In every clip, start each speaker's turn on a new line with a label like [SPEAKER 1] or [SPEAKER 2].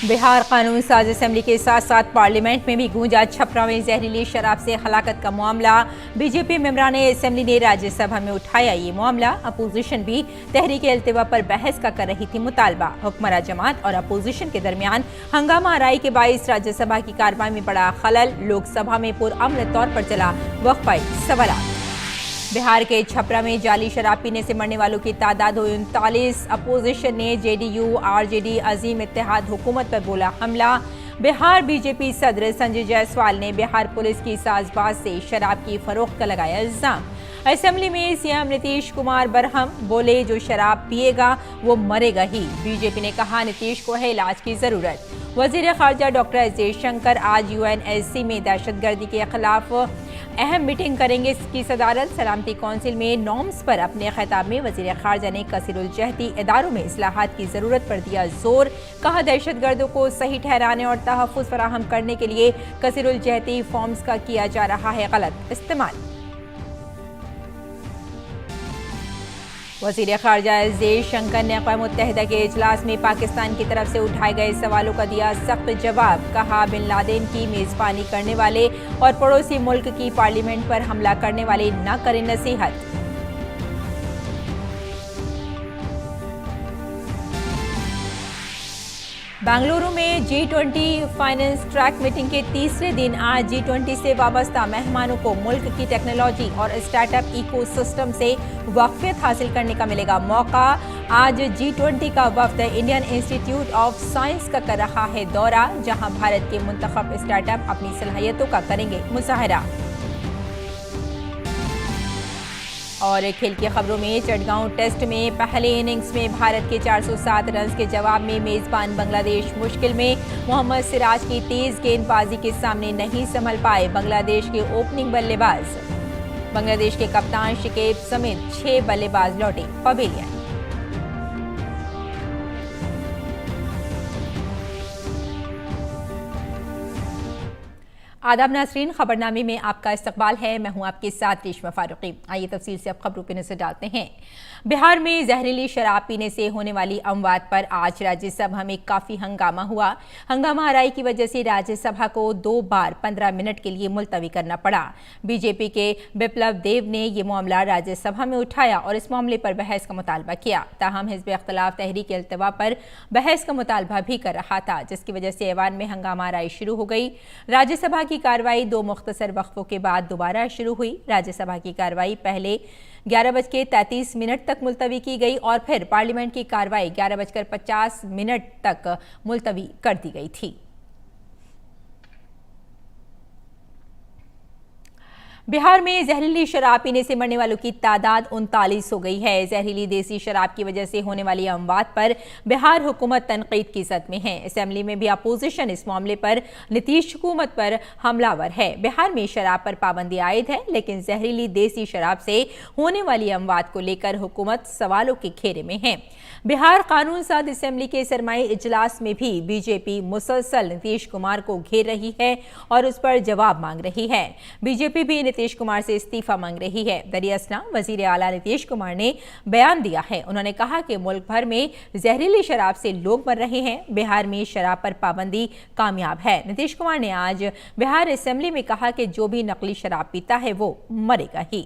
[SPEAKER 1] बिहार कानून साज असेंबली के साथ साथ पार्लियामेंट में भी गूंजा। छपरा में जहरीली शराब से हलाकत का मामला। बीजेपी मेंबरान असेंबली ने राज्यसभा में उठाया ये मामला। अपोजिशन भी तहरीक अल्तवा पर बहस का कर रही थी मुतालबा। हुक्मरान जमात और अपोजिशन के दरमियान हंगामा आराई के बाइस राज्यसभा की कार्रवाई में बड़ा खलल। लोकसभा में पुरअमन तौर पर चला वक्फा सवाल। बिहार के छपरा में जाली शराब पीने से मरने वालों की तादाद हुई 39। अपोजिशन ने जेडीयू आरजेडी अजीम इत्तेहाद हुकूमत पर बोला हमला। बिहार बीजेपी सदर संजय जायसवाल ने बिहार पुलिस की साजबाज से शराब की फरोख्त का लगाया इल्जाम। असेंबली में सीएम नीतीश कुमार बरहम बोले, जो शराब पिएगा वो मरेगा ही। बीजेपी ने कहा नीतीश को है इलाज की जरूरत। वजीर खारजा डॉक्टर एस जयशंकर आज यूएनएससी में दहशतगर्दी के खिलाफ अहम मीटिंग करेंगे। इसकी सदारत सलामती कौंसिल में नॉर्म्स पर अपने खिताब में वजीर खारजा ने कसीरुल जहती इदारों में इस्लाहात की जरूरत पर दिया जोर। कहा दहशतगर्दों को सही ठहराने और तहफ़्फ़ुज़ फराहम करने के लिए कसीरुल जहती फॉर्म्स का किया जा रहा है गलत इस्तेमाल। वज़ीर ख़ारजा एस जयशंकर ने अक़वाम मुत्तहिदा के इजलास में पाकिस्तान की तरफ से उठाए गए सवालों का दिया सख्त जवाब। कहा बिन लादेन की मेज़बानी करने वाले और पड़ोसी मुल्क की पार्लियामेंट पर हमला करने वाले न करें नसीहत। बेंगलुरु में G20 फाइनेंस ट्रैक मीटिंग के तीसरे दिन आज G20 से वाबस्ता मेहमानों को मुल्क की टेक्नोलॉजी और स्टार्टअप इकोसिस्टम से वाक़फियत हासिल करने का मिलेगा मौका। आज G20 का वफ्द इंडियन इंस्टीट्यूट ऑफ साइंस का कर रहा है दौरा, जहां भारत के मुंतखब स्टार्टअप अपनी सलाहियतों का करेंगे मुज़ाहरा। और खेल की खबरों में चटगांव टेस्ट में पहले इनिंग्स में भारत के 407 रन के जवाब में मेजबान बांग्लादेश मुश्किल में। मोहम्मद सिराज की तेज गेंदबाजी के सामने नहीं संभल पाए बांग्लादेश के ओपनिंग बल्लेबाज। बांग्लादेश के कप्तान शिकेब समेत 6 बल्लेबाज लौटे पवेलियन। आदाब नाज़रीन, खबरनामे में आपका इस्तकबाल है। मैं हूं आपके साथ रेशमा फारूकी। आइए तफसील से अब खबरों पर नजर डालते हैं। बिहार में जहरीली शराब पीने से होने वाली अमवात पर आज राज्यसभा में काफ़ी हंगामा हुआ। हंगामा आराई की वजह से राज्यसभा को 2 बार 15 मिनट के लिए मुलतवी करना पड़ा। बीजेपी के बिप्लब देव ने यह मामला राज्यसभा में उठाया और इस मामले पर बहस का मुतालबा किया। ताहम हिज़्ब इख्तिलाफ तहरीक अल्तवा पर बहस का मुतालबा भी कर रहा था, जिसकी वजह से ऐवान में हंगामा आराई शुरू हो गई। राज्यसभा की कार्रवाई 2 मुख्तसर वक्फों के बाद दोबारा शुरू हुई। राज्यसभा की कार्रवाई पहले 11:33 तक मुलतवी की गई और फिर पार्लियामेंट की कार्रवाई 11:50 तक मुलतवी कर दी गई थी। बिहार में जहरीली शराब पीने से मरने वालों की तादाद 39 हो गई है। जहरीली देसी शराब की वजह से होने वाली अमवात पर बिहार हुकूमत तनकीद की जद में है। असेंबली में भी अपोजिशन इस मामले पर नीतीश हुकूमत पर हमलावर है। बिहार में शराब पर पाबंदी आयद है, लेकिन जहरीली देसी शराब से होने वाली अमवात को लेकर हुकूमत सवालों के घेरे में है। बिहार कानून साज असेंबली के सरमाई इजलास में भी बीजेपी मुसलसल नीतीश कुमार को घेर रही है और उस पर जवाब मांग रही है। बीजेपी भी नीतीश कुमार से इस्तीफा मांग रही है। दरियासना वजीर आला नीतीश कुमार ने बयान दिया है। उन्होंने कहा कि मुल्क भर में जहरीली शराब से लोग मर रहे हैं। बिहार में शराब पर पाबंदी कामयाब है। नीतीश कुमार ने आज बिहार असेंबली में कहा कि जो भी नकली शराब पीता है वो मरेगा ही।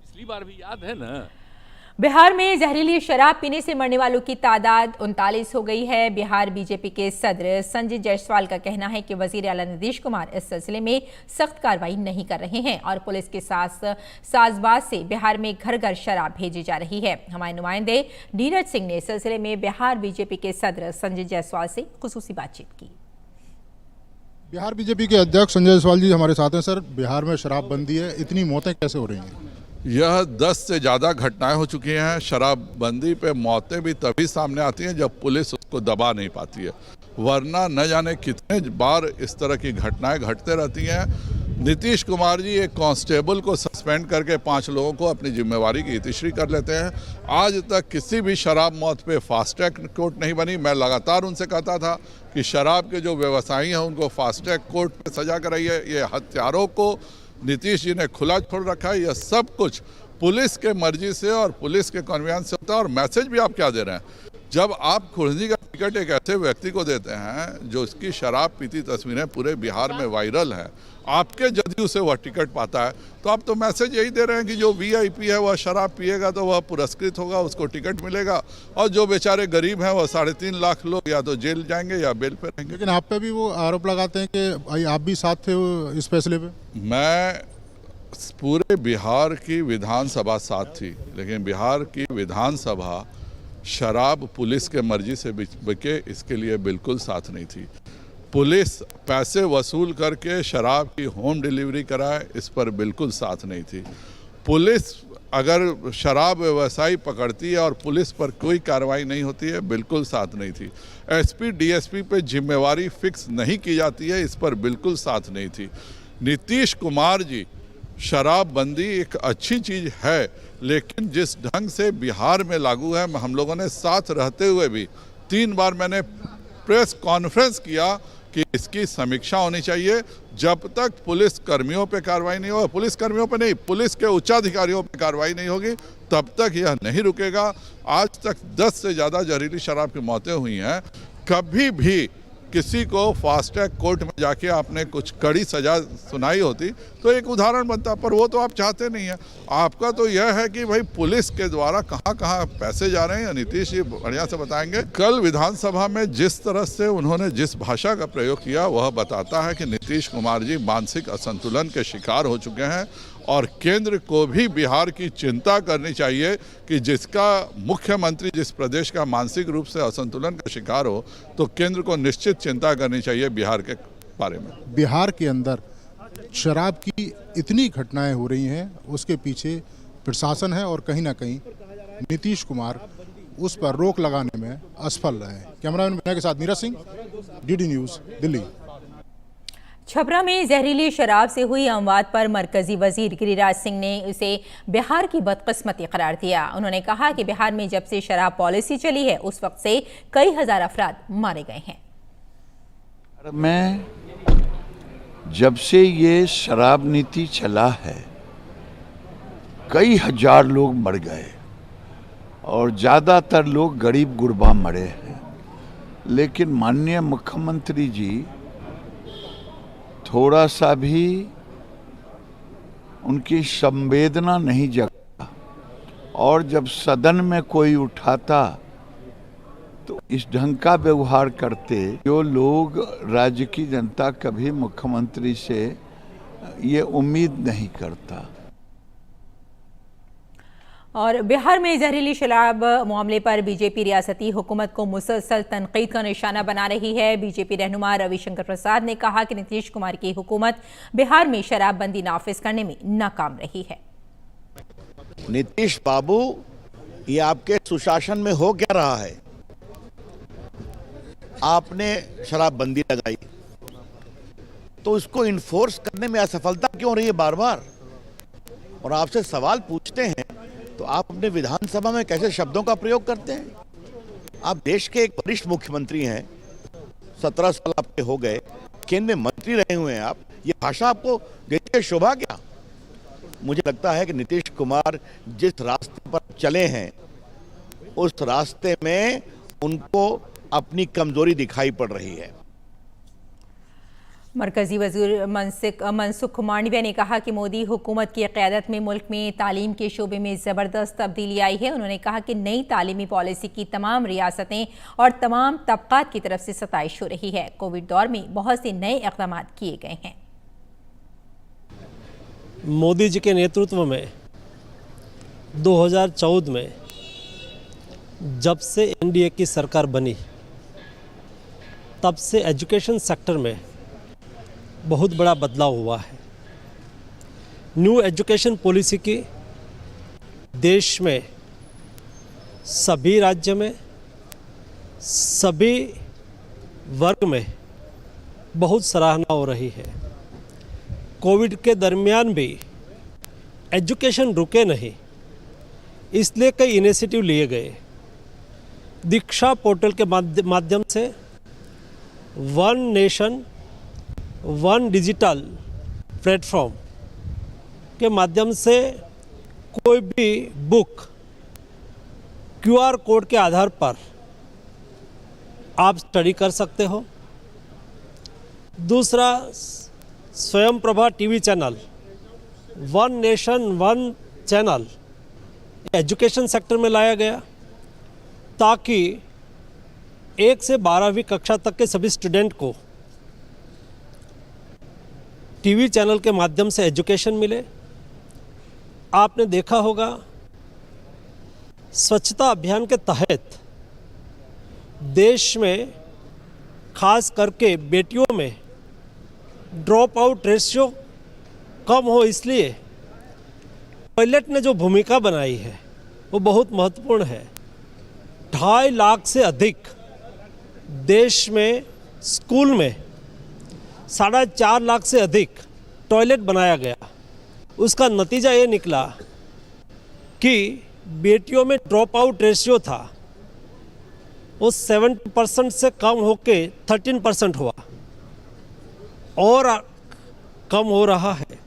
[SPEAKER 2] पिछली बार भी याद है ना,
[SPEAKER 1] बिहार में जहरीली शराब पीने से मरने वालों की तादाद 39 हो गई है। बिहार बीजेपी के सदर संजय जायसवाल का कहना है कि वजीर आला नीतीश कुमार इस सिलसिले में सख्त कार्रवाई नहीं कर रहे हैं और पुलिस के साथ साजबाज से बिहार में घर घर शराब भेजी जा रही है। हमारे नुमाइंदे नीरज सिंह ने इस सिलसिले में बिहार बीजेपी के सदर संजय जायसवाल से खुसूसी बातचीत की।
[SPEAKER 3] बिहार बीजेपी के अध्यक्ष संजय जायसवाल जी हमारे साथ हैं। सर, बिहार में शराबबंदी है, इतनी मौतें कैसे हो रही हैं?
[SPEAKER 4] यह 10 से ज़्यादा घटनाएं हो चुकी हैं। शराबबंदी पे मौतें भी तभी सामने आती हैं जब पुलिस उसको दबा नहीं पाती है, वरना न जाने कितने बार इस तरह की घटनाएं घटते रहती हैं। नीतीश कुमार जी एक कांस्टेबल को सस्पेंड करके 5 लोगों को अपनी जिम्मेवारी की इतिश्री कर लेते हैं। आज तक किसी भी शराब मौत पे फास्ट ट्रैक कोर्ट नहीं बनी। मैं लगातार उनसे कहता था कि शराब के जो व्यवसायी हैं उनको फास्ट ट्रैक कोर्ट पे सजा कराइए। ये हत्यारों को नीतीश जी ने खुला छोड़ रखा है। यह सब कुछ पुलिस के मर्जी से और पुलिस के कन्वीनियंस से होता है। और मैसेज भी आप क्या दे रहे हैं? जब आप खुर्जी का टिकट एक ऐसे व्यक्ति को देते हैं जो उसकी शराब पीती तस्वीरें पूरे बिहार में वायरल है, आपके जदयू से वह टिकट पाता है, तो आप तो मैसेज यही दे रहे हैं कि जो वीआईपी है वह शराब पिएगा तो वह पुरस्कृत होगा, उसको टिकट मिलेगा, और जो बेचारे गरीब हैं वह 3.5 लाख लोग या तो जेल जाएंगे या बेल पे रहेंगे।
[SPEAKER 3] लेकिन आप पे भी वो आरोप लगाते हैं कि आप भी साथ थे इस फैसले पे।
[SPEAKER 4] मैं पूरे बिहार की विधानसभा साथ थी, लेकिन बिहार की विधानसभा शराब पुलिस के मर्जी से बिके इसके लिए बिल्कुल साथ नहीं थी। पुलिस पैसे वसूल करके शराब की होम डिलीवरी कराए, इस पर बिल्कुल साथ नहीं थी। पुलिस अगर शराब व्यवसायी पकड़ती है और पुलिस पर कोई कार्रवाई नहीं होती है, बिल्कुल साथ नहीं थी। एसपी डीएसपी पे जिम्मेवारी फिक्स नहीं की जाती है, इस पर बिल्कुल साथ नहीं थी। नीतीश कुमार जी, शराबबंदी एक अच्छी चीज़ है, लेकिन जिस ढंग से बिहार में लागू है, हम लोगों ने साथ रहते हुए भी 3 बार मैंने प्रेस कॉन्फ्रेंस किया कि इसकी समीक्षा होनी चाहिए। जब तक पुलिस कर्मियों पे कार्रवाई नहीं होगी, पुलिस कर्मियों पे नहीं, पुलिस के उच्चाधिकारियों पे कार्रवाई नहीं होगी, तब तक यह नहीं रुकेगा। आज तक 10 से ज़्यादा जहरीली शराब की मौतें हुई हैं। कभी भी किसी को फास्ट ट्रैक कोर्ट में जाके आपने कुछ कड़ी सजा सुनाई होती तो एक उदाहरण बनता, पर वो तो आप चाहते नहीं हैं। आपका तो यह है कि भाई पुलिस के द्वारा कहाँ कहाँ पैसे जा रहे हैं, नीतीश जी बढ़िया से बताएंगे। कल विधानसभा में जिस तरह से उन्होंने जिस भाषा का प्रयोग किया वह बताता है कि नीतीश कुमार जी मानसिक असंतुलन के शिकार हो चुके हैं, और केंद्र को भी बिहार की चिंता करनी चाहिए कि जिसका मुख्यमंत्री जिस प्रदेश का मानसिक रूप से असंतुलन का शिकार हो, तो केंद्र को निश्चित चिंता करनी चाहिए बिहार के बारे में।
[SPEAKER 3] बिहार के अंदर शराब की इतनी घटनाएं हो रही हैं, उसके पीछे प्रशासन है और कहीं ना कहीं नीतीश कुमार उस पर रोक लगाने में असफल रहे हैं। कैमरामैन विनय के साथ नीरज सिंह, डीडी न्यूज़, दिल्ली।
[SPEAKER 1] छपरा में जहरीली शराब से हुई अमवात पर मरकजी वजीर गिरिराज सिंह ने उसे बिहार की बदकिस्मती करार दिया। उन्होंने कहा कि बिहार में जब से शराब पॉलिसी चली है उस वक्त से कई हजार अफराद मारे गए हैं।
[SPEAKER 5] मैं जब से ये शराब नीति चला है कई हजार लोग मर गए और ज़्यादातर लोग गरीब गुरबा मरे हैं, लेकिन माननीय मुख्यमंत्री जी थोड़ा सा भी उनकी संवेदना नहीं जगा, और जब सदन में कोई उठाता तो इस ढंग का व्यवहार करते जो लोग राज्य की जनता कभी मुख्यमंत्री से ये उम्मीद नहीं करता।
[SPEAKER 1] और बिहार में जहरीली शराब मामले पर बीजेपी रियासती हुकूमत को मुसलसल तनकीद का निशाना बना रही है। बीजेपी रहनुमा रविशंकर प्रसाद ने कहा कि नीतीश कुमार की हुकूमत बिहार में शराबबंदी नाफिज करने में नाकाम रही है।
[SPEAKER 6] नीतीश बाबू, ये आपके सुशासन में हो क्या रहा है? आपने शराबबंदी लगाई तो उसको इन्फोर्स करने में असफलता क्यों रही है बार बार? और आपसे सवाल पूछते हैं तो आप अपने विधानसभा में कैसे शब्दों का प्रयोग करते हैं? आप देश के एक वरिष्ठ मुख्यमंत्री हैं, 17 साल आपके हो गए, केंद्र में मंत्री रहे हुए हैं आप, ये भाषा आपको देती है शोभा क्या? मुझे लगता है कि नीतीश कुमार जिस रास्ते पर चले हैं उस रास्ते में उनको अपनी कमजोरी दिखाई पड़ रही है।
[SPEAKER 1] मरकजी वज़ीर मनसुख मांडविया ने कहा कि मोदी हुकूमत की क़यादत में मुल्क में तालीम के शोबे में ज़बरदस्त तब्दीली आई है। उन्होंने कहा कि नई तालीमी पॉलिसी की तमाम रियासतें और तमाम तबक़ात की तरफ से सताइश हो रही है। कोविड दौर में बहुत से नए इक़दाम किए गए हैं।
[SPEAKER 7] मोदी जी के नेतृत्व में 2014 में जब से एनडीए की सरकार बनी तब से एजुकेशन सेक्टर में बहुत बड़ा बदलाव हुआ है। न्यू एजुकेशन पॉलिसी की देश में सभी राज्य में सभी वर्ग में बहुत सराहना हो रही है। कोविड के दरमियान भी एजुकेशन रुके नहीं, इसलिए कई इनिशिएटिव लिए गए। दीक्षा पोर्टल के माध्यम से one nation one digital platform के माध्यम से कोई भी बुक क्यूआर कोड के आधार पर आप स्टडी कर सकते हो। दूसरा, स्वयं Prabha TV channel, one nation one channel education sector में लाया गया ताकि 1 से 12वीं कक्षा तक के सभी स्टूडेंट को टीवी चैनल के माध्यम से एजुकेशन मिले। आपने देखा होगा स्वच्छता अभियान के तहत देश में खास करके बेटियों में ड्रॉप आउट रेशियो कम हो, इसलिए टॉयलेट ने जो भूमिका बनाई है वो बहुत महत्वपूर्ण है। 2.5 लाख से अधिक देश में स्कूल में 4.5 लाख से अधिक टॉयलेट बनाया गया। उसका नतीजा ये निकला कि बेटियों में ड्रॉप आउट रेशियो था वो 70% से कम होके 13% हुआ और कम हो रहा है।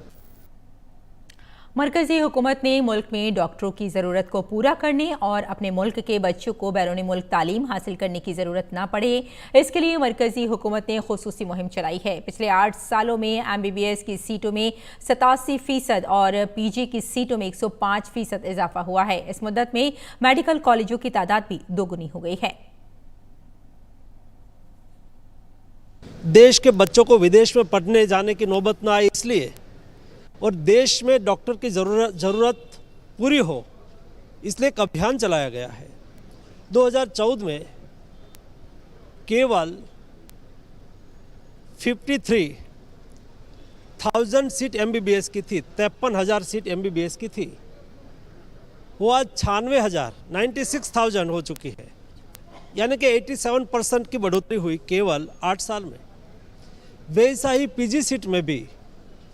[SPEAKER 1] मरकजी हुकूमत ने मुल्क में डॉक्टरों की ज़रूरत को पूरा करने और अपने मुल्क के बच्चों को बैरूनी मुल्क तालीम हासिल करने की ज़रूरत ना पड़े, इसके लिए मरकजी हुकूमत ने खुसूसी मुहिम चलाई है। पिछले 8 सालों में MBBS की सीटों में 87% और PG की सीटों में 105% इजाफा हुआ है। इस मुद्दत में मेडिकल कॉलेजों की तादाद भी दोगुनी हो गई है।
[SPEAKER 7] देश के बच्चों को विदेश में पढ़ने जाने की नौबत ना आए इसलिए, और देश में डॉक्टर की ज़रूरत पूरी हो इसलिए एक अभियान चलाया गया है। 2014 में केवल 53,000 सीट MBBS की थी, 53,000 सीट MBBS की थी, वो आज 96,000 हो चुकी है, यानी कि 87% की बढ़ोतरी हुई केवल 8 साल में। वैसा ही PG सीट में भी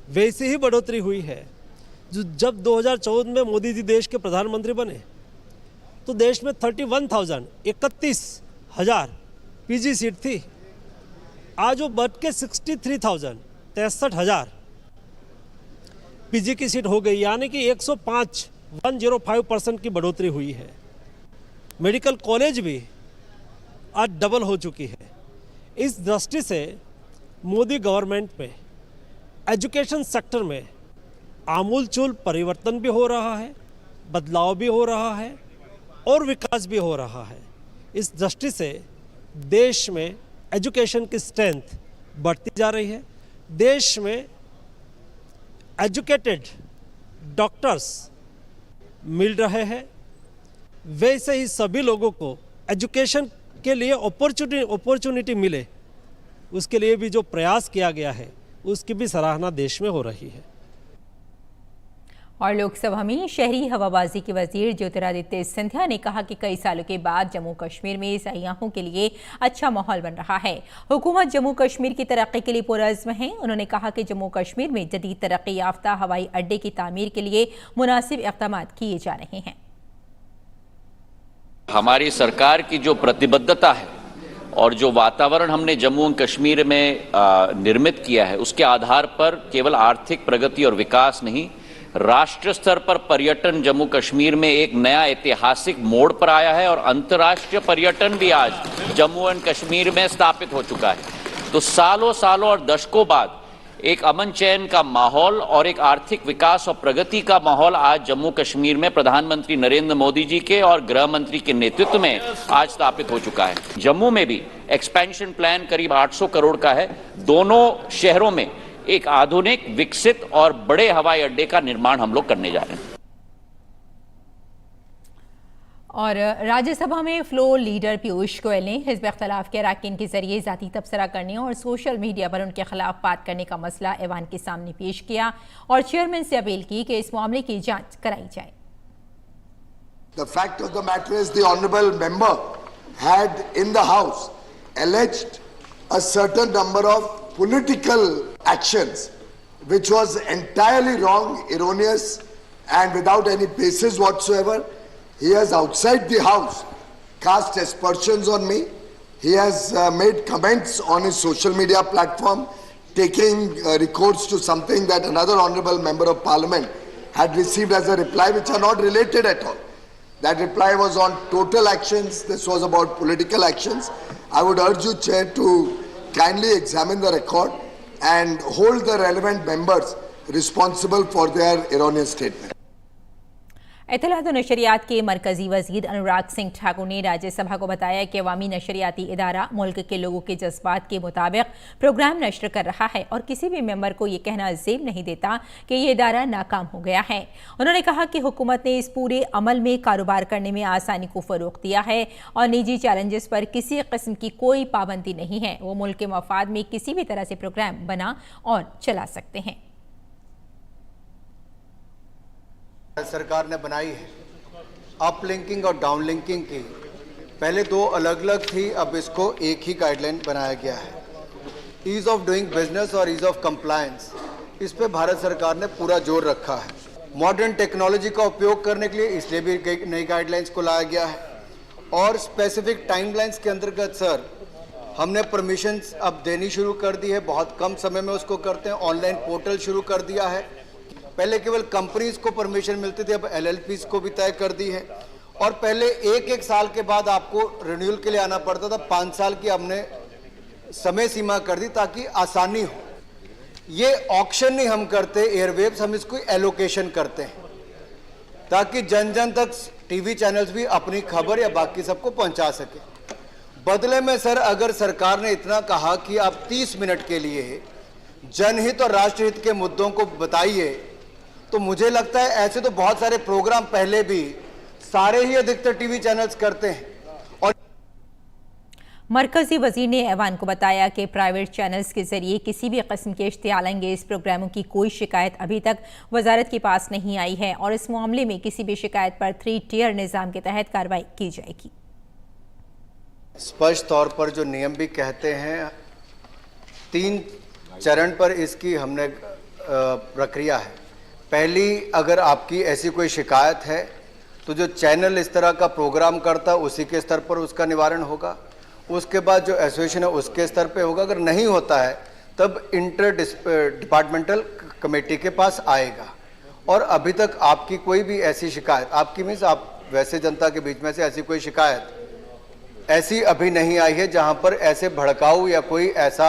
[SPEAKER 7] वैसे ही बढ़ोतरी हुई है। जब 2014 में मोदी जी देश के प्रधानमंत्री बने तो देश में 31,000 PG सीट थी, आज वो बढ़ के 63,000 PG की सीट हो गई, यानी कि 105% की बढ़ोतरी हुई है। मेडिकल कॉलेज भी आज डबल हो चुकी है। इस दृष्टि से मोदी गवर्नमेंट में एजुकेशन सेक्टर में आमूलचूल परिवर्तन भी हो रहा है, बदलाव भी हो रहा है और विकास भी हो रहा है। इस दृष्टि से देश में एजुकेशन की स्ट्रेंथ बढ़ती जा रही है। देश में एजुकेटेड डॉक्टर्स मिल रहे हैं, वैसे ही सभी लोगों को एजुकेशन के लिए अपॉर्चुनिटी मिले, उसके लिए भी जो प्रयास किया गया है उसकी भी सराहना देश में हो रही है।
[SPEAKER 1] और लोकसभा में शहरी हवाबाजी के वजीर ज्योतिरादित्य सिंधिया ने कहा कि कई सालों के बाद जम्मू कश्मीर में सयाहों के लिए अच्छा माहौल बन रहा है। हुकूमत जम्मू कश्मीर की तरक्की के लिए पुरअज़्म है। उन्होंने कहा कि जम्मू कश्मीर में जदीद तरक्की याफ्ता हवाई अड्डे की तामीर के लिए मुनासिब इक़दाम किए जा रहे हैं।
[SPEAKER 8] हमारी सरकार की जो प्रतिबद्धता है और जो वातावरण हमने जम्मू एंड कश्मीर में निर्मित किया है, उसके आधार पर केवल आर्थिक प्रगति और विकास नहीं, राष्ट्रीय स्तर पर पर्यटन जम्मू कश्मीर में एक नया ऐतिहासिक मोड़ पर आया है और अंतर्राष्ट्रीय पर्यटन भी आज जम्मू एंड कश्मीर में स्थापित हो चुका है। तो सालों और दशकों बाद एक अमन चैन का माहौल और एक आर्थिक विकास और प्रगति का माहौल आज जम्मू कश्मीर में प्रधानमंत्री नरेंद्र मोदी जी के और गृह मंत्री के नेतृत्व में आज स्थापित हो चुका है। जम्मू में भी एक्सपेंशन प्लान करीब 800 करोड़ का है। दोनों शहरों में एक आधुनिक, विकसित और बड़े हवाई अड्डे का निर्माण हम लोग करने जा रहे हैं।
[SPEAKER 1] और राज्यसभा में फ्लोर लीडर पीयूष गोयल ने हिज़्ब इख्तिलाफ के अरकान के जरिए ज़ाती तबसरा करने और सोशल मीडिया पर उनके खिलाफ बात करने का मसला ऐवान के सामने पेश किया और चेयरमैन से अपील की कि इस मामले की जांच कराई जाए।
[SPEAKER 9] The fact of the matter is the honourable member had in the house alleged a certain number of political actions which was entirely wrong, erroneous and without any basis whatsoever. He has outside the house cast aspersions on me. He has made comments on his social media platform taking recourse to something that another honourable member of parliament had received as a reply which are not related at all. That reply was on total actions. This was about political actions. I would urge you, Chair, to kindly examine the record and hold the relevant members responsible for their erroneous statement.
[SPEAKER 1] इत्तलात और नशरियात के मरकजी वजीर अनुराग सिंह ठाकुर ने राज्यसभा को बताया कि अवामी नशरियाती इदारा मुल्क के लोगों के जज्बात के मुताबिक प्रोग्राम नशर कर रहा है और किसी भी मेंबर को ये कहना जेब नहीं देता कि ये इदारा नाकाम हो गया है। उन्होंने कहा कि हुकूमत ने इस पूरे अमल में कारोबार करने में आसानी को फरोग दिया है और निजी चैलेंजेस पर किसी किस्म की कोई पाबंदी नहीं है। वो मुल्क के मफाद में किसी भी तरह से प्रोग्राम बना और चला सकते हैं।
[SPEAKER 10] सरकार ने बनाई है अप लिंकिंग और डाउन लिंकिंग की, पहले दो अलग अलग थी, अब इसको एक ही गाइडलाइन बनाया गया है। ईज ऑफ डूइंग बिजनेस और ईज ऑफ कंप्लायंस, इस पे भारत सरकार ने पूरा जोर रखा है। मॉडर्न टेक्नोलॉजी का उपयोग करने के लिए इसलिए भी नई गाइडलाइंस को लाया गया है और स्पेसिफिक टाइमलाइंस के अंतर्गत सर हमने परमिशंस अब देनी शुरू कर दी है, बहुत कम समय में उसको करते हैं। ऑनलाइन पोर्टल शुरू कर दिया है, पहले केवल कंपनीज को परमिशन मिलती थी, अब एलएलपीज को भी तय कर दी है और पहले एक साल के बाद आपको रिन्यूअल के लिए आना पड़ता था, 5 साल की हमने समय सीमा कर दी ताकि आसानी हो। ये ऑक्शन नहीं हम करते एयरवेव्स, हम इसको एलोकेशन करते हैं ताकि जन जन तक टीवी चैनल्स भी अपनी खबर या बाकी सबको पहुंचा सके। बदले में सर अगर सरकार ने इतना कहा कि आप 30 मिनट के लिए जनहित और राष्ट्रहित के मुद्दों को बताइए, तो मुझे लगता है ऐसे तो बहुत सारे प्रोग्राम पहले भी सारे ही अधिकतर टीवी चैनल्स करते हैं। और
[SPEAKER 1] मरकजी वजीर ने ऐवान को बताया कि प्राइवेट चैनल्स के जरिए किसी भी किस्म के इश्तियाल अंगेज प्रोग्रामों की कोई शिकायत अभी तक वजारत के पास नहीं आई है और इस मामले में किसी भी शिकायत पर 3 टियर निज़ाम के तहत कार्रवाई की जाएगी।
[SPEAKER 10] स्पष्ट तौर पर जो नियम भी कहते हैं 3 चरण पर इसकी हमने प्रक्रिया है। पहली, अगर आपकी ऐसी कोई शिकायत है तो जो चैनल इस तरह का प्रोग्राम करता है उसी के स्तर पर उसका निवारण होगा। उसके बाद जो एसोसिएशन है उसके स्तर पे होगा। अगर नहीं होता है तब इंटर डिपार्टमेंटल कमेटी के पास आएगा। और अभी तक आपकी कोई भी ऐसी शिकायत, आपकी मीन्स आप वैसे जनता के बीच में से ऐसी कोई शिकायत ऐसी अभी नहीं आई है जहां पर ऐसे भड़काऊ या कोई ऐसा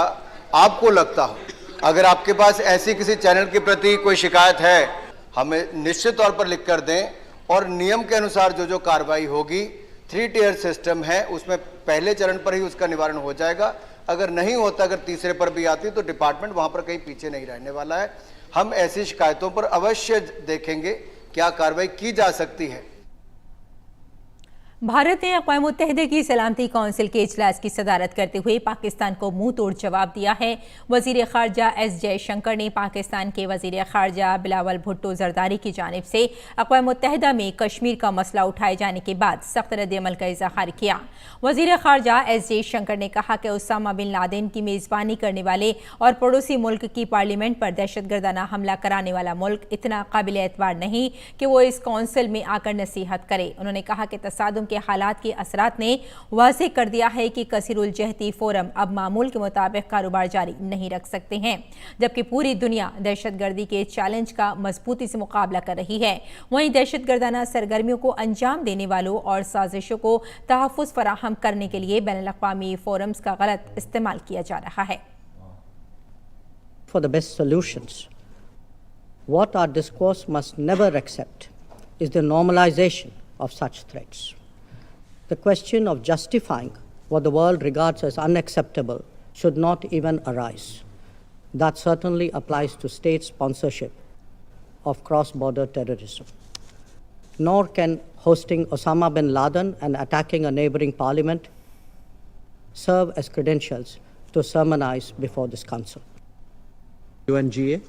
[SPEAKER 10] आपको लगता हो। अगर आपके पास ऐसी किसी चैनल के प्रति कोई शिकायत है, हमें निश्चित तौर पर लिख कर दें और नियम के अनुसार जो कार्रवाई होगी 3 टियर सिस्टम है, उसमें पहले चरण पर ही उसका निवारण हो जाएगा। अगर नहीं होता, अगर तीसरे पर भी आती तो डिपार्टमेंट वहां पर कहीं पीछे नहीं रहने वाला है। हम ऐसी शिकायतों पर अवश्य देखेंगे क्या कार्रवाई की जा सकती है।
[SPEAKER 1] भारत ने अक़वाम मुत्तहिदा की सलामती कौंसिल के इजलास की सदारत करते हुए पाकिस्तान को मुंह तोड़ जवाब दिया है। वज़ीर ख़ारजा एस जयशंकर ने पाकिस्तान के वज़ीर ख़ारजा बिलावल भुट्टो ज़रदारी की जानिब से अक़वाम मुत्तहिदा में कश्मीर का मसला उठाए जाने के बाद सख्त रद्द-ए-अमल का इज़हार किया। वज़ीर ख़ारजा एस जयशंकर ने कहा कि उसामा बिन लादेन की मेज़बानी करने वाले और पड़ोसी मुल्क की पार्लियामेंट पर दहशतगर्दाना हमला कराने वाला मुल्क इतना काबिल एतबार नहीं कि वो इस कौंसिल में आकर नसीहत करे। उन्होंने कहा कि तसादुम के हालात के असरात ने वाज़ेह कर दिया है कि कसीरुल जहती फोरम अब मामूल के मुताबिक कारोबार जारी नहीं रख सकते हैं, जबकि पूरी दुनिया दहशतगर्दी के चैलेंज का मजबूती से मुकाबला कर रही है। वहीं दहशतगर्दाना सरगर्मियों को अंजाम देने वालों और साजिशों को तहफ़्फ़ुज़ फराहम करने के लिए बैनुल-अक़वामी फोरम्स का गलत इस्तेमाल किया जा रहा है।
[SPEAKER 11] For the best solutions, what our discourse must never accept is the normalization of such threats. The question of justifying what the world regards as unacceptable should not even arise. That certainly applies to state sponsorship of cross-border terrorism. Nor can hosting Osama bin Laden and attacking a neighboring parliament serve as credentials to sermonize before this council. UNGA,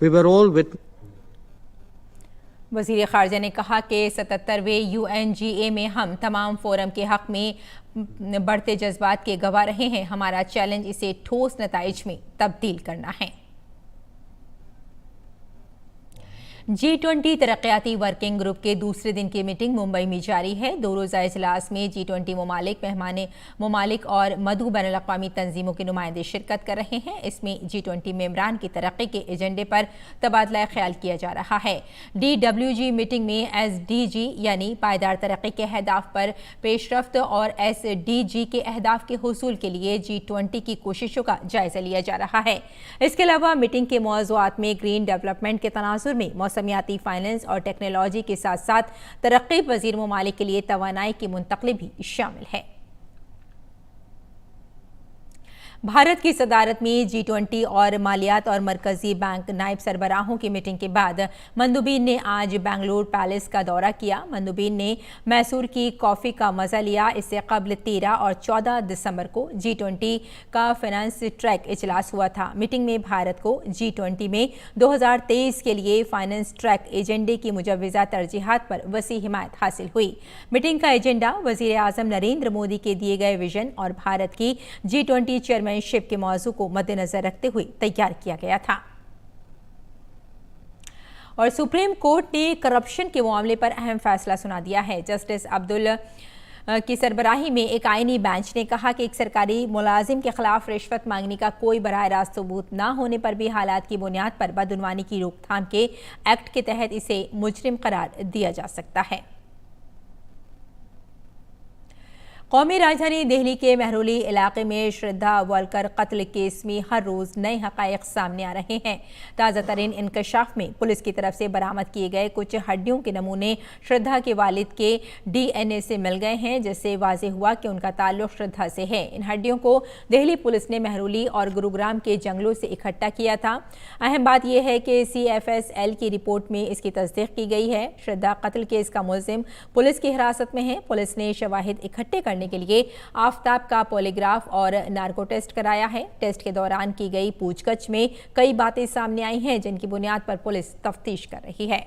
[SPEAKER 11] we were all with
[SPEAKER 1] वज़ीर ख़ारजा ने कहा कि 77वें UNGA में हम तमाम forum के हक़ में बढ़ते जज्बात के गवाह रहे हैं। हमारा चैलेंज इसे ठोस नताइज में तब्दील करना है। G20 तरक्याती वर्किंग ग्रुप के दूसरे दिन की मीटिंग मुंबई में जारी है। 2 रोज़ा इजलास में G20 ममालिक और मधु बैनुल-अक़वामी तंजीमों के नुमाइंदे शिरकत कर रहे हैं। इसमें G20 मेंबरान की तरक्की के एजेंडे पर तबादला ख्याल किया जा रहा है। DWG मीटिंग में SDG यानी पायदार तरक्की के अहदाफ पर पेशरफ्त और SDG के अहदाफ के हुसूल के लिए G20 की कोशिशों का जायजा लिया जा रहा है। इसके अलावा मीटिंग के मौज़ूआत में ग्रीन डेवलपमेंट के तनाजुर में मौसमियाती फाइनेंस और टेक्नोलॉजी के साथ साथ तरक्की पजीर ममालिक के लिए तवानाई की मुंतकली भी शामिल है। भारत की सदारत में G20 और मालियात और मरकजी बैंक नायब सरबराहों की मीटिंग के बाद मंदुबीन ने आज बेंगलुरु पैलेस का दौरा किया। मंदुबीन ने मैसूर की कॉफ़ी का मज़ा लिया। इससे कबल 13 और 14 दिसंबर को G20 का फाइनेंस ट्रैक इजलास हुआ था। मीटिंग में भारत को G20 में 2023 के लिए फाइनेंस ट्रैक एजेंडे की मुजव्वज़ा तरजीहात पर वसी हिमायत हासिल हुई। मीटिंग का एजेंडा वज़ीर आज़म नरेंद्र मोदी के दिए गए विजन और भारत की G20 चेयरमैनशिप के मौजू को मद्देनजर रखते हुए तैयार किया गया था। और सुप्रीम कोर्ट ने करप्शन के मामले पर अहम फैसला सुना दिया है। जस्टिस अब्दुल की सरबराही में एक आईनी बेंच ने कहा कि एक सरकारी मुलाजिम के खिलाफ रिश्वत मांगने का कोई बराह रास्त सबूत न होने पर भी हालात की बुनियाद पर बदउनवानी की रोकथाम के एक्ट के तहत इसे मुजरिम करार दिया जा सकता है। कौमी राजधानी दिल्ली के महरौली इलाके में श्रद्धा वलकर कत्ल केस में हर रोज़ नए हक़ाइक़ सामने आ रहे हैं। ताज़ा तरीन इंकशाफ में पुलिस की तरफ से बरामद किए गए कुछ हड्डियों के नमूने श्रद्धा के वालिद के DNA से मिल गए हैं, जिससे वाज़ेह हुआ कि उनका ताल्लुक़ श्रद्धा से है। इन हड्डियों को दिल्ली पुलिस ने महरौली और गुरुग्राम के जंगलों से इकट्ठा किया था। अहम बात यह है कि CFSL की रिपोर्ट में इसकी तस्दीक की गई है। श्रद्धा कत्ल केस का मुलजिम पुलिस की हिरासत में है। पुलिस ने शवाहिद इकट्ठे करने के लिए आफ्ताब का पॉलीग्राफ और नार्को टेस्ट कराया है। टेस्ट के दौरान की गई पूछताछ में कई बातें सामने आई हैं, जिनकी बुनियाद पर पुलिस तफ्तीश कर रही है।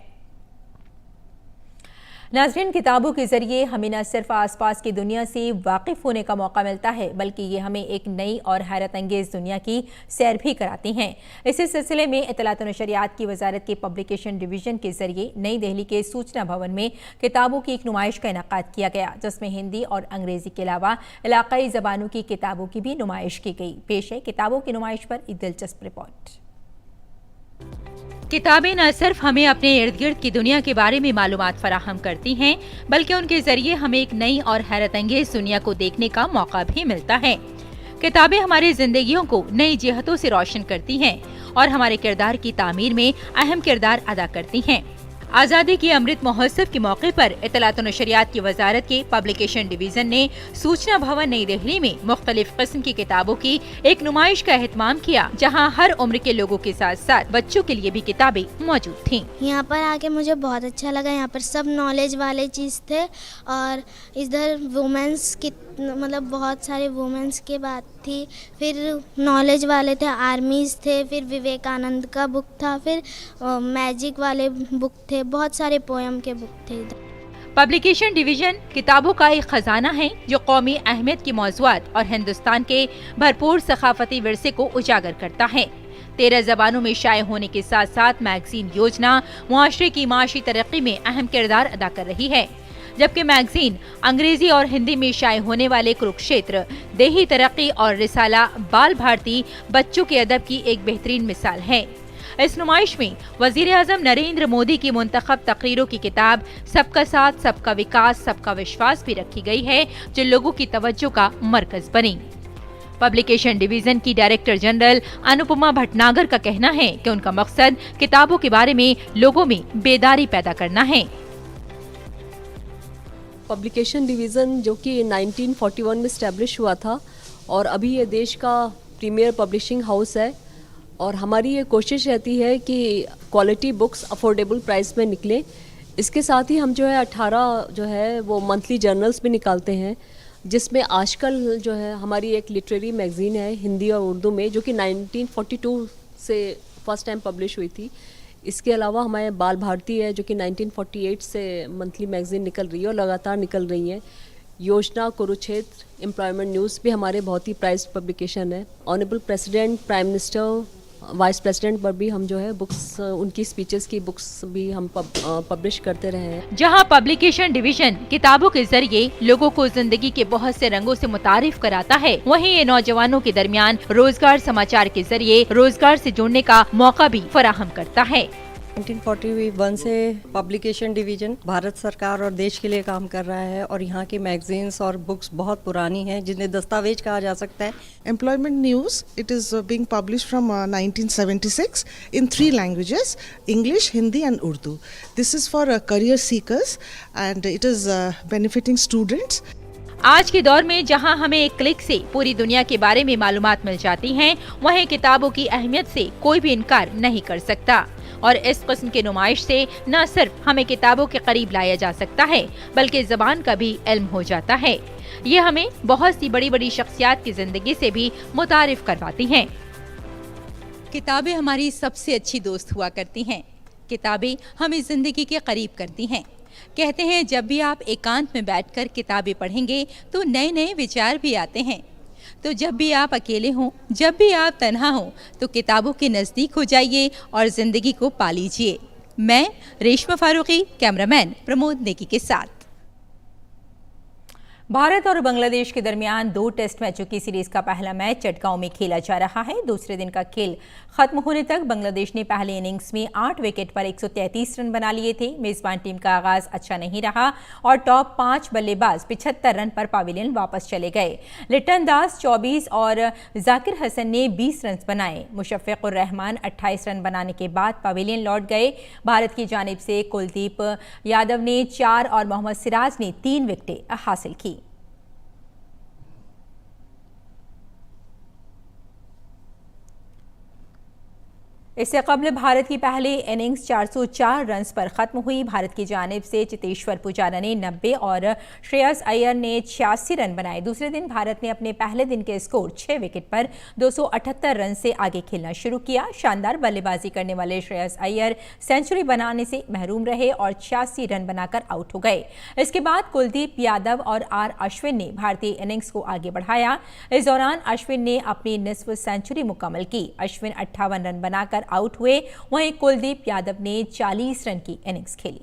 [SPEAKER 1] नाज़रीन, किताबों के जरिए हमें न सिर्फ आसपास की दुनिया से वाकिफ होने का मौका मिलता है, बल्कि ये हमें एक नई और हैरत अंगेज दुनिया की सैर भी कराती हैं। इसी सिलसिले में इत्तलात और नशरियात की वजारत के पब्लिकेशन डिवीजन के जरिए नई दिल्ली के सूचना भवन में किताबों की एक नुमाइश का इनेकाद किया गया, जिसमें हिंदी और अंग्रेजी के अलावा इलाकाई ज़बानों की किताबों की भी नुमाइश की गई। पेश है किताबों की नुमाइश पर एक दिलचस्प रिपोर्ट। किताबें न सिर्फ हमें अपने इर्द गिर्द की दुनिया के बारे में मालूमात फराहम करती हैं, बल्कि उनके जरिए हमें एक नई और हैरत अंगेज दुनिया को देखने का मौका भी मिलता है। किताबें हमारी जिंदगियों को नई जिहतों से रोशन करती हैं और हमारे किरदार की तामीर में अहम किरदार अदा करती हैं। आज़ादी की अमृत महोत्सव के मौके पर इत्तलात और नशरियात की वजारत के पब्लिकेशन डिवीजन ने सूचना भवन नई दिल्ली में मुख्तलिफ किस्म की किताबों की एक नुमाइश का एहतमाम किया, जहां हर उम्र के लोगों के साथ साथ बच्चों के लिए भी किताबें मौजूद थीं।
[SPEAKER 12] यहाँ पर आके मुझे बहुत अच्छा लगा। यहाँ पर सब नॉलेज वाले चीज़ थे और इधर वुमेंस की मतलब बहुत सारे वुमेंस की बात थी। फिर नॉलेज वाले थे, आर्मीज़ थे, फिर विवेकानंद का बुक था, फिर मैजिक वाले बुक थे, बहुत सारे पोएम के बुक थे।
[SPEAKER 1] पब्लिकेशन डिवीजन किताबों का एक खजाना है जो कौमी अहमियत की मौज़ूआत और हिंदुस्तान के भरपूर सकाफती विरसे को उजागर करता है। 13 ज़बानों में शाये होने के साथ साथ मैगजीन योजना मुआशरे की माशी तरक्की में अहम किरदार अदा कर रही है, जबकि मैगजीन अंग्रेजी और हिंदी में शाये होने वाले कुरुक्षेत्र, देही तरक्की और रिसाला बाल भारती बच्चों के अदब की एक बेहतरीन मिसाल है। इस नुमाइश में वजीर आज़म नरेंद्र मोदी की मुंतखब तकरीरों की किताब सबका साथ सबका विकास सबका विश्वास भी रखी गई है, जो लोगों की तवज्जो का मरकज बनी। पब्लिकेशन डिवीजन की डायरेक्टर जनरल अनुपमा भटनागर का कहना है कि उनका मकसद किताबों के बारे में लोगों में बेदारी पैदा करना है।
[SPEAKER 13] पब्लिकेशन डिवीज़न जो कि 1941 में इस्टेब्लिश हुआ था और अभी ये देश का प्रीमियर पब्लिशिंग हाउस है, और हमारी ये कोशिश रहती है कि क्वालिटी बुक्स अफोर्डेबल प्राइस में निकले। इसके साथ ही हम जो है 18 जो है वो मंथली जर्नल्स भी निकालते हैं, जिसमें आजकल जो है हमारी एक लिटरेरी मैगज़ीन है हिंदी और उर्दू में, जो कि 1942 से फर्स्ट टाइम पब्लिश हुई थी। इसके अलावा हमारे बाल भारती है जो कि 1948 से मंथली मैगज़ीन निकल रही है और लगातार निकल रही है। योजना, कुरुक्षेत्र, एम्प्लॉयमेंट न्यूज़ भी हमारे बहुत ही प्राइज्ड पब्लिकेशन है। Honourable president, prime minister vice president पर भी हम जो है बुक्स, उनकी स्पीचेस की बुक्स भी हम पब्लिश करते रहे हैं।
[SPEAKER 1] जहां पब्लिकेशन डिवीजन किताबों के जरिए लोगों को जिंदगी के बहुत से रंगों से मुतारिफ कराता है, वहीं ये नौजवानों के दरमियान रोजगार समाचार के जरिए रोजगार से जुड़ने का मौका भी फराहम करता है।
[SPEAKER 11] 1941 से पब्लिकेशन डिवीजन भारत सरकार और देश के लिए काम कर रहा है और यहाँ की मैगजीन्स और बुक्स बहुत पुरानी हैं जिन्हें दस्तावेज कहा जा सकता है।
[SPEAKER 14] Employment news, it is being published from 1976 in 3 languages, English, Hindi and Urdu. This is for career seekers and it is benefiting students.
[SPEAKER 1] आज के दौर में जहां हमें एक क्लिक से पूरी दुनिया के बारे में मालूमात मिल जाती हैं, वहीं किताबों की अहमियत से कोई भी इनकार नहीं कर सकता। और इस किस्म की नुमाइश से न सिर्फ हमें किताबों के करीब लाया जा सकता है, बल्कि ज़बान का भी इल्म हो जाता है। ये हमें बहुत सी बड़ी बड़ी शख्सियात की जिंदगी से भी मुतारिफ करवाती हैं। किताबें हमारी सबसे अच्छी दोस्त हुआ करती हैं। किताबें हमें जिंदगी के करीब करती हैं। कहते हैं जब भी आप एकांत में बैठकर किताबें पढ़ेंगे तो नए नए विचार भी आते हैं। तो जब भी आप अकेले हों, जब भी आप तन्हा हों, तो किताबों के नज़दीक हो जाइए और ज़िंदगी को पा लीजिए। मैं रेशमा फारूकी, कैमरामैन प्रमोद नेकी के साथ। भारत और बांग्लादेश के दरमियान 2 टेस्ट मैचों की सीरीज का पहला मैच चटगांव में खेला जा रहा है। दूसरे दिन का खेल खत्म होने तक बांग्लादेश ने पहले इनिंग्स में 8 विकेट पर 133 रन बना लिए थे। मेजबान टीम का आगाज अच्छा नहीं रहा और टॉप 5 बल्लेबाज 75 रन पर पवेलियन वापस चले गए। लिटन दास 24 और जाकिर हसन ने 20 रन बनाए। मुशफ़िक़ुर रहमान 28 रन बनाने के बाद पवेलियन लौट गए। भारत की जानिब से कुलदीप यादव ने 4 और मोहम्मद सिराज ने 3 विकेटें हासिल की। इससे कबल भारत की पहली इनिंग्स 404 रन्स पर खत्म हुई। भारत की जानिब से चेतेश्वर पुजारा ने 90 और श्रेयस अय्यर ने 86 रन बनाए। दूसरे दिन भारत ने अपने पहले दिन के स्कोर 6 विकेट पर 278 रन से आगे खेलना शुरू किया। शानदार बल्लेबाजी करने वाले श्रेयस अय्यर सेंचुरी बनाने से महरूम रहे और 86 रन बनाकर आउट हो गए। इसके बाद कुलदीप यादव और आर अश्विन ने भारतीय इनिंग्स को आगे बढ़ाया। इस दौरान अश्विन ने अपनी निस्फ सेंचुरी मुकम्मल की। अश्विन 58 रन बनाकर आउट हुए, वहीं कुलदीप यादव ने 40 रन की इनिंग्स खेली।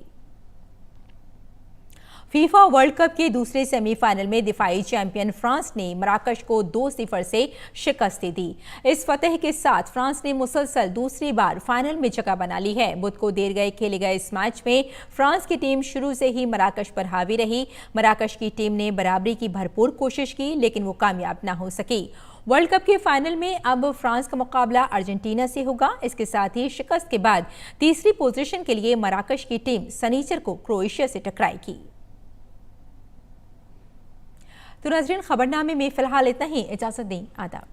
[SPEAKER 1] फीफा वर्ल्ड कप के दूसरे सेमीफाइनल में दिफाई चैंपियन फ्रांस ने मराकश को 2-0 से शिकस्त दी। इस फतह के साथ फ्रांस ने मुसलसल दूसरी बार फाइनल में जगह बना ली है। बुध को देर गए खेले गए इस मैच में फ्रांस की टीम शुरू से ही मराकश पर हावी रही। मराकश की टीम ने बराबरी की भरपूर कोशिश की, लेकिन वो कामयाब न हो सकी। वर्ल्ड कप के फाइनल में अब फ्रांस का मुकाबला अर्जेंटीना से होगा। इसके साथ ही शिकस्त के बाद तीसरी पोजीशन के लिए मराकश की टीम शनिचर को क्रोएशिया से टकराएगी। तो नाज़रीन, खबरनामे में फिलहाल इतना ही। इजाजत दें, आदाब।